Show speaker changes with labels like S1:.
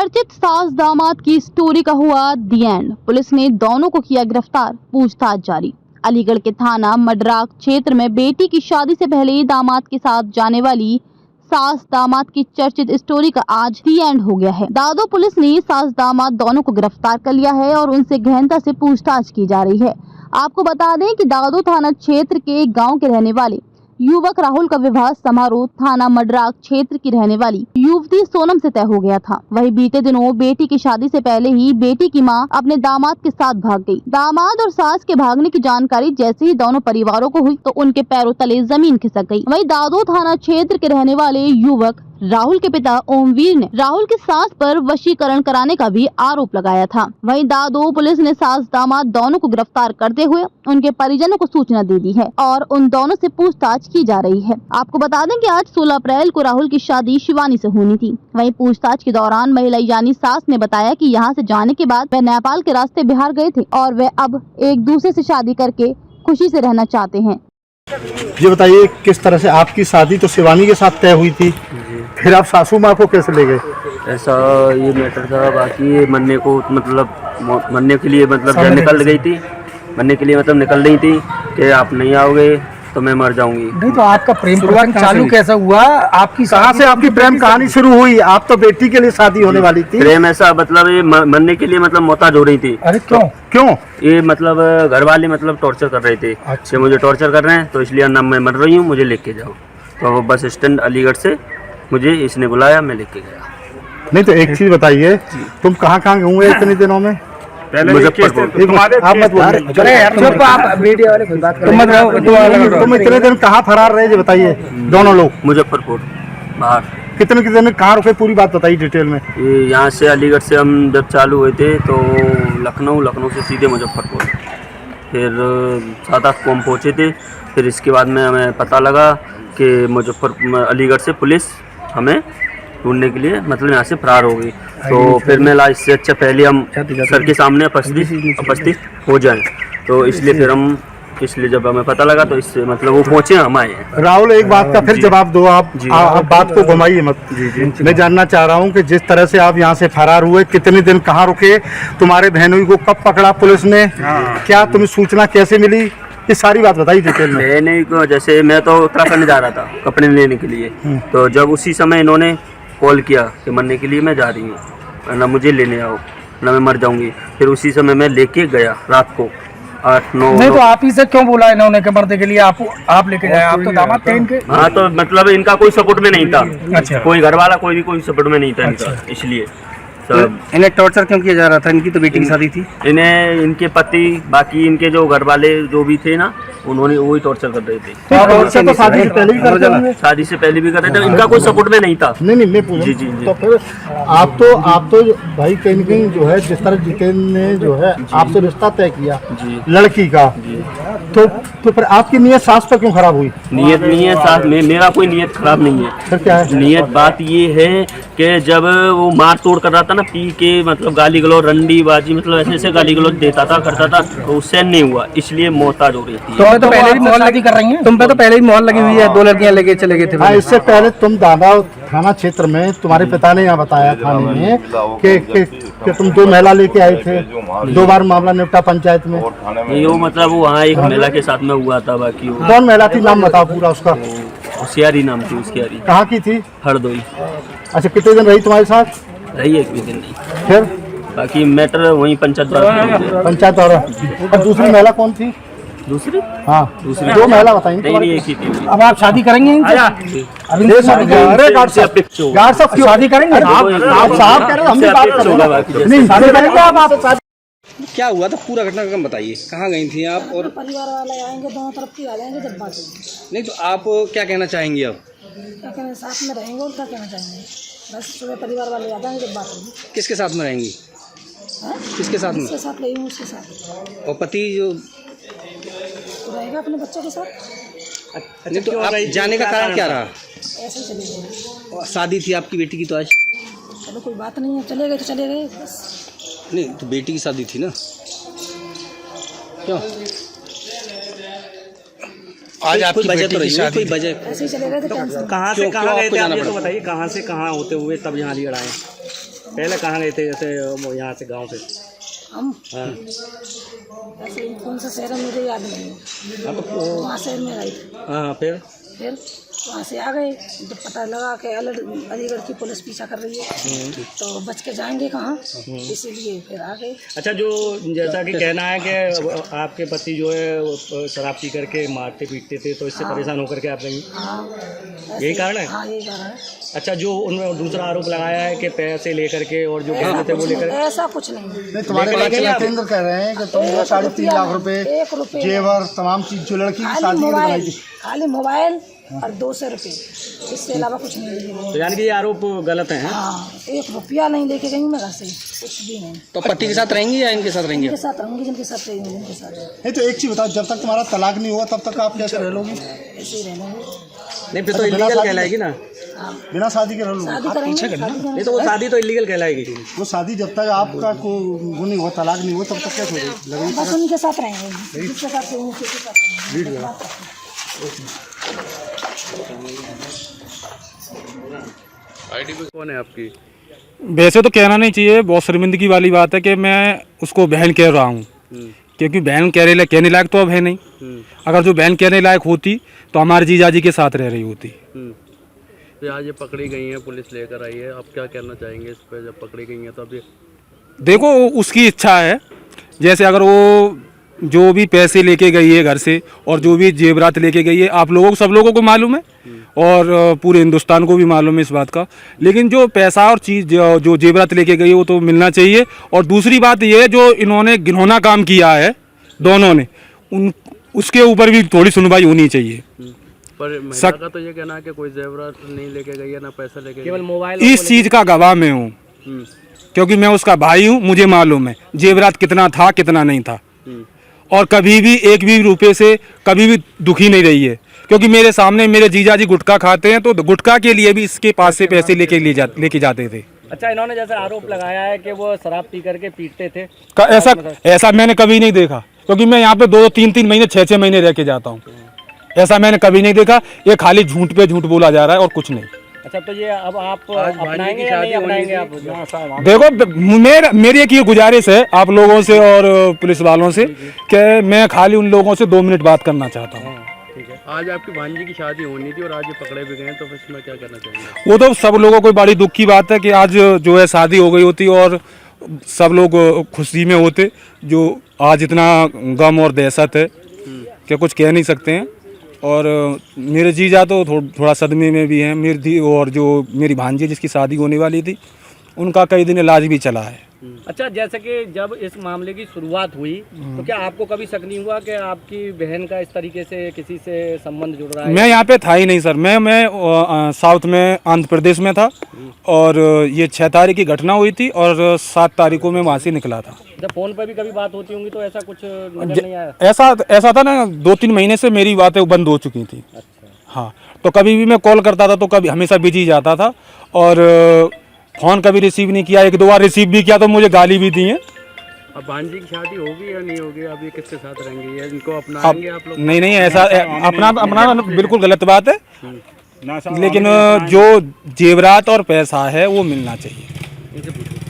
S1: चर्चित सास दामाद की स्टोरी का हुआ दी एंड। पुलिस ने दोनों को किया गिरफ्तार, पूछताछ जारी। अलीगढ़ के थाना मडराक क्षेत्र में बेटी की शादी से पहले दामाद के साथ जाने वाली सास दामाद की चर्चित स्टोरी का आज दी एंड हो गया है। दादो पुलिस ने सास दामाद दोनों को गिरफ्तार कर लिया है और उनसे गहनता से पूछताछ की जा रही है। आपको बता दें कि दादो थाना क्षेत्र के गांव के रहने वाले युवक राहुल का विवाह समारोह थाना मडराक क्षेत्र की रहने वाली युवती सोनम से तय हो गया था। वहीं बीते दिनों बेटी की शादी से पहले ही बेटी की मां अपने दामाद के साथ भाग गई। दामाद और सास के भागने की जानकारी जैसे ही दोनों परिवारों को हुई तो उनके पैरों तले जमीन खिसक गई। वहीं दादो थाना क्षेत्र के रहने वाले युवक राहुल के पिता ओमवीर ने राहुल की सास पर वशीकरण कराने का भी आरोप लगाया था। वहीं दादो पुलिस ने सास दामाद दोनों को गिरफ्तार करते हुए उनके परिजनों को सूचना दे दी है और उन दोनों से पूछताछ की जा रही है। आपको बता दें कि आज 16 अप्रैल को राहुल की शादी शिवानी से होनी थी। वहीं पूछताछ के दौरान महिला यानी सास ने बताया कि यहाँ से जाने के बाद वह नेपाल के रास्ते बिहार गए थे और वे अब एक दूसरे से शादी करके खुशी से रहना चाहते हैं।
S2: ये बताइए, किस तरह से आपकी शादी तो शिवानी के साथ तय हुई थी, फिर आप सासू माँ को कैसे ले गए?
S3: ऐसा ये मैटर था। बाकी मरने को मतलब मरने के लिए मतलब निकल गई थी, मरने के लिए मतलब निकल रही थी कि आप नहीं आओगे तो मैं मर जाऊंगी।
S4: नहीं तो आपका प्रेम प्रसंग चालू कैसा हुआ? आपकी
S2: कहाँ से आपकी प्रेम कहानी शुरू हुई? आप तो बेटी के लिए शादी होने वाली थी।
S3: प्रेम ऐसा मतलब ये मरने के लिए मतलब मोहताज हो रही थी।
S4: अरे क्यों?
S2: क्यों?
S3: ये मतलब घर वाले मतलब टॉर्चर कर रहे थे।
S4: अच्छा।
S3: मुझे टॉर्चर कर रहे हैं तो इसलिए ना मैं मर रही हूँ, मुझे लेके जाओ। तो बस स्टैंड अलीगढ़ से मुझे इसने बुलाया, मैं लेके गया।
S2: नहीं तो एक चीज बताइए, तुम कहाँ हुए इतने दिनों में?
S3: मुजफ्फरपुर।
S2: आप मत तुम इतने दिन कहाँ फरार रहे, बताइए दोनों लोग?
S3: मुजफ्फरपुर बाहर।
S2: कितने दिन कहाँ रुके, पूरी बात बताइए डिटेल में।
S3: ये यहाँ से अलीगढ़ से हम जब चालू हुए थे तो लखनऊ से सीधे मुजफ्फरपुर, फिर 7-8 को हम पहुँचे थे। फिर इसके बाद में हमें पता लगा कि अलीगढ़ से पुलिस हमें ढूंढने के लिए मतलब यहाँ से फरार हो गई। तो फिर मैं इससे अच्छा पहले हम सर के सामने उपस्थित हो जाएं, तो इसलिए फिर हम जब हमें पता लगा तो इससे मतलब वो पहुँचे, हम आए हैं।
S2: राहुल, एक बात का फिर जवाब दो आप बात को घुमाइए मत। मैं जानना चाह रहा हूँ कि जिस तरह से आप यहाँ से फरार हुए, कितने दिन कहाँ रुके, तुम्हारे बहनोई को कब पकड़ा पुलिस ने, क्या तुम्हें सूचना कैसे मिली, ये सारी बात बताइए डिटेल में।
S3: बहनोई को जैसे मैं तो उत्तराखंड जा रहा था कपड़े लेने के लिए, तो जब उसी समय इन्होंने कॉल किया कि मरने के लिए मैं जा रही हूँ, ना मुझे लेने आओ ना मैं मर जाऊंगी। फिर उसी समय मैं लेके गया रात को 8-9।
S4: नहीं तो आप ही से क्यों बोला इन्होंने कि मरने के लिए आप लेके जाए? आप तो दामाद थे इनके।
S3: हाँ, तो मतलब इनका कोई सपोर्ट में नहीं था।
S4: अच्छा।
S3: कोई घर वाला कोई सपोर्ट में नहीं था इनका। अच्छा। इसलिए
S4: इन्हें टॉर्चर क्यों किया जा रहा था? इनकी तो बेटी की शादी थी।
S3: इन्हें इनके पति बाकी इनके जो घर वाले जो भी थे ना, उन्होंने वही टॉर्चर कर रहे थे।
S2: टॉर्चर तो शादी से पहले भी करते होंगे।
S3: शादी से पहले भी कर रहे थे, इनका कोई सपोर्ट में नहीं था।
S2: नहीं मैं पूछ।
S3: जी।
S2: तो फिर आप तो भाई कहीं न कहीं जो है, जिस तरह जितेंद्र ने जो है आपसे रिश्ता तय किया लड़की का, तो फिर आपकी नीयत सास पर क्यों खराब हुई?
S3: नियत नहीं है सास में, मेरा कोई नियत खराब नहीं है।
S2: फिर क्या है
S3: नियत? बात ये है कि जब वो मार तोड़ कर रहा था ना, पी के मतलब गाली गलौज रंडी बाजी मतलब ऐसे गाली गलौज देता था करता था, तो उससे नहीं हुआ, इसलिए मोहताज हो रही थी।
S4: तो पहले भी मोहर लगी कर रही हैं? तुम पे तो पहले ही मोहर लगी हुई है, 2 लड़कियां लेके चले गए थे।
S2: हाँ, इससे पहले तुम दादा थाना क्षेत्र में, तुम्हारे पिता ने यहाँ बताया थाने में कि तुम 2 महिला लेके आए थे, 2 बार मामला निपटा पंचायत में।
S3: ये मतलब वहाँ एक महिला के साथ में हुआ था। बाकी
S2: कौन महिला थी, नाम बताओ पूरा उसका।
S3: होशियारी नाम थी उसकी।
S2: कहाँ की थी?
S3: हरदोई।
S2: अच्छा, कितने दिन रही तुम्हारे साथ?
S3: रही एक भी दिन नहीं।
S2: फिर
S3: बाकी मैटर वही पंचायत
S2: और दूसरी महिला कौन थी?
S3: दूसरी?
S2: हाँ, दूसरी 2 महिला बताइए।
S3: नहीं, एक ही थी।
S4: अब आप शादी करेंगे इनसे?
S2: गार्ड साहब शादी करेंगे? आप साहब कह रहे हो, हम भी बात करेंगे। नहीं, शादी करेंगे आप?
S5: क्या हुआ था पूरा घटनाक्रम बताइए, कहाँ गई थी आप? और
S6: परिवार वाले आएंगे, दोनों तरफ के आ जाएंगे जब बात होगी।
S5: नहीं तो आप क्या कहना चाहेंगे अब?
S6: क्या कहना, साथ में रहेंगे और क्या कहना चाहेंगे? बस सुबह परिवार वाले आ जाएंगे जब बात होगी।
S5: किसके साथ में रहेंगी? किसके साथ में?
S6: उसके साथ रही हूँ, उसके साथ।
S5: और पति जो
S6: तो रहेगा अपने बच्चों के साथ।
S5: नहीं तो आप जाने का कारण क्या रहा?
S6: ऐसे ही चले गए।
S5: शादी थी आपकी बेटी की तो आज?
S6: चलो कोई बात नहीं है, चले गए तो चले गए बस।
S5: नहीं तो बेटी की शादी थी ना, क्यों? आज आपकी बेटी की शादी, कोई वजह?
S6: ऐसे ही चले गए थे।
S5: कहाँ से कहाँ गए थे आप ये तो बताइए, कहाँ से कहाँ होते हुए तब यहाँ अलीगढ़ आए? पहले कहाँ गए थे जैसे यहाँ से गांव से?
S6: हम
S5: हाँ
S6: ऐसे ही कौन सा शहर है मुझे याद नहीं है।
S5: हाँ, तो
S6: वहाँ शहर में गए थे,
S5: हाँ
S6: फिर वहाँ से आ गए। जब पता लगा कि अलीगढ़ की पुलिस पीछा कर रही है तो बच के जाएंगे कहाँ, इसीलिए फिर आ गए।
S5: अच्छा, जो जैसा कि कहना है कि आपके पति जो है वो शराब पी करके मारते पीटते थे, तो इससे परेशान होकर के आप गई?
S6: हाँ
S5: यही कारण है?
S6: हाँ यही कारण है।
S5: अच्छा, जो उन्होंने दूसरा आरोप लगाया है कि पैसे लेकर के और जो कहते थे वो लेकर,
S6: ऐसा कुछ नहीं।
S2: तुम्हारे बच्चे केंद्र कह रहे हैं कि तुम 3.5 लाख रुपए,
S6: 1 रुपये,
S2: जेवर, तमाम चीज जो लड़की की शादी में लगाई थी,
S6: खाली मोबाइल और 200 रुपये, इससे अलावा कुछ नहीं लेके
S5: तो यानी कि ये आरोप गलत हैं?
S6: हाँ, 1 रुपया नहीं लेके गई मैं घर से, कुछ भी नहीं।
S5: तो पति के साथ रहेंगी या इनके साथ रहेंगी?
S6: इनके साथ रहूँगी, जिनके साथ रहेंगी उनके साथ।
S2: नहीं तो एक चीज बताओ, जब तक तुम्हारा तलाक नहीं हुआ तब तक आप कैसे रह लोगी?
S6: ऐसे ही रहना है।
S5: नहीं, फिर तो इलीगल कहलाएगी ना।
S2: बिना शादी के रह लोगी?
S6: शादी करेंगे,
S5: नहीं तो वो शादी तो इलीगल कहलाएगी।
S2: वो शादी जब तक आपका को वो नहीं हुआ, तलाक नहीं हुआ, तब तक कैसे होगी?
S6: बस उनके साथ रहेंगे, जिसके साथ रहेंगे उनके साथ रहेंगे।
S7: कौन है आपकी?
S8: वैसे तो कहना नहीं चाहिए, बहुत शर्मिंदगी वाली बात है कि मैं उसको बहन कह रहा हूँ, क्योंकि बहन कहने लायक तो अब है नहीं। अगर जो बहन कहने लायक होती तो हमारे जीजाजी के साथ रह रही होती।
S7: तो आज ये पकड़ी गई हैं, पुलिस लेकर आई है, आप क्या कहना चाहेंगे इस पर? जब पकड़ी गई हैं तो अब ये
S8: देखो उसकी इच्छा है, जैसे अगर वो जो भी पैसे लेके गई है घर से और जो भी जेवरात लेके गई है, आप लोगों को, सब लोगों को मालूम है और पूरे हिंदुस्तान को भी मालूम है इस बात का। लेकिन जो पैसा और चीज़ जो जेवरात लेके गई है वो तो मिलना चाहिए। और दूसरी बात ये है, जो इन्होंने घिनौना काम किया है दोनों ने, उसके ऊपर भी थोड़ी सुनवाई होनी चाहिए।
S7: पर महिला का तो ये कहना है कि कोई जेवरात नहीं लेके गई है, ना पैसा लेके,
S5: केवल मोबाइल।
S8: इस चीज़ का गवाह मैं हूँ, क्योंकि मैं उसका भाई हूँ, मुझे मालूम है जेवरात कितना था कितना नहीं था। और कभी भी एक भी रुपये से कभी भी दुखी नहीं रही है, क्योंकि मेरे सामने मेरे जीजाजी गुटखा खाते हैं तो गुटखा के लिए भी इसके पास से पैसे लेके जाते थे।
S5: अच्छा, इन्होंने जैसे आरोप लगाया है कि वो शराब पी करके पीटते थे,
S8: ऐसा मैंने कभी नहीं देखा, क्योंकि मैं यहाँ पे 2-3 महीने 6 महीने रह के जाता हूँ। ऐसा मैंने कभी नहीं देखा। ये खाली झूठ पे झूठ बोला जा रहा है और कुछ नहीं।
S5: अच्छा, तो ये अब आप अपनाएंगे या नहीं अपनाएंगे? आप
S8: देखो, मेरी एक ये गुजारिश है आप लोगों से और पुलिस वालों से कि मैं खाली उन लोगों से 2 मिनट बात करना चाहता हूँ।
S7: ठीक है। आज आपकी भांजी की शादी होनी थी और आज ये पकड़े भी गए, तो फिर इसमें क्या करना चाहिए?
S8: वो तो सब लोगों को बड़ी दुख की बात है कि आज जो है शादी हो गई होती और सब लोग खुशी में होते। जो आज इतना गम और दहशत है कि कुछ कह नहीं सकते हैं। और मेरे जीजा तो थोड़ा सदमे में भी हैं। मेरी और जो मेरी भांजी जिसकी शादी होने वाली थी, उनका कई दिन इलाज भी चला है।
S5: अच्छा, जैसे कि जब इस मामले की शुरुआत हुई तो क्या आपको कभी शक नहीं हुआ कि आपकी बहन का इस तरीके से किसी से संबंध जुड़ रहा है?
S8: मैं यहाँ पे था ही नहीं सर। मैं साउथ में आंध्र प्रदेश में था और ये 6 तारीख की घटना हुई थी और 7 तारीख को मैं वहाँ से निकला था।
S5: जब फोन पर भी कभी बात होती होंगी तो ऐसा कुछ नजर नहीं आया?
S8: ऐसा था ना, 2-3 महीने से मेरी बातें बंद हो चुकी थी।
S5: अच्छा।
S8: हाँ, तो कभी भी मैं कॉल करता था तो कभी हमेशा बिजी जाता था और फ़ोन कभी रिसीव नहीं किया। 1-2 बार रिसीव भी किया तो मुझे गाली भी दी है।
S7: अब भांजी की शादी होगी या नहीं होगी? अब ये किसके साथ रहेंगे? या इनको अपनाएंगे आप लोग?
S8: नहीं, ऐसा अपना बिल्कुल गलत बात है। लेकिन जो जेवरात और पैसा है वो मिलना चाहिए।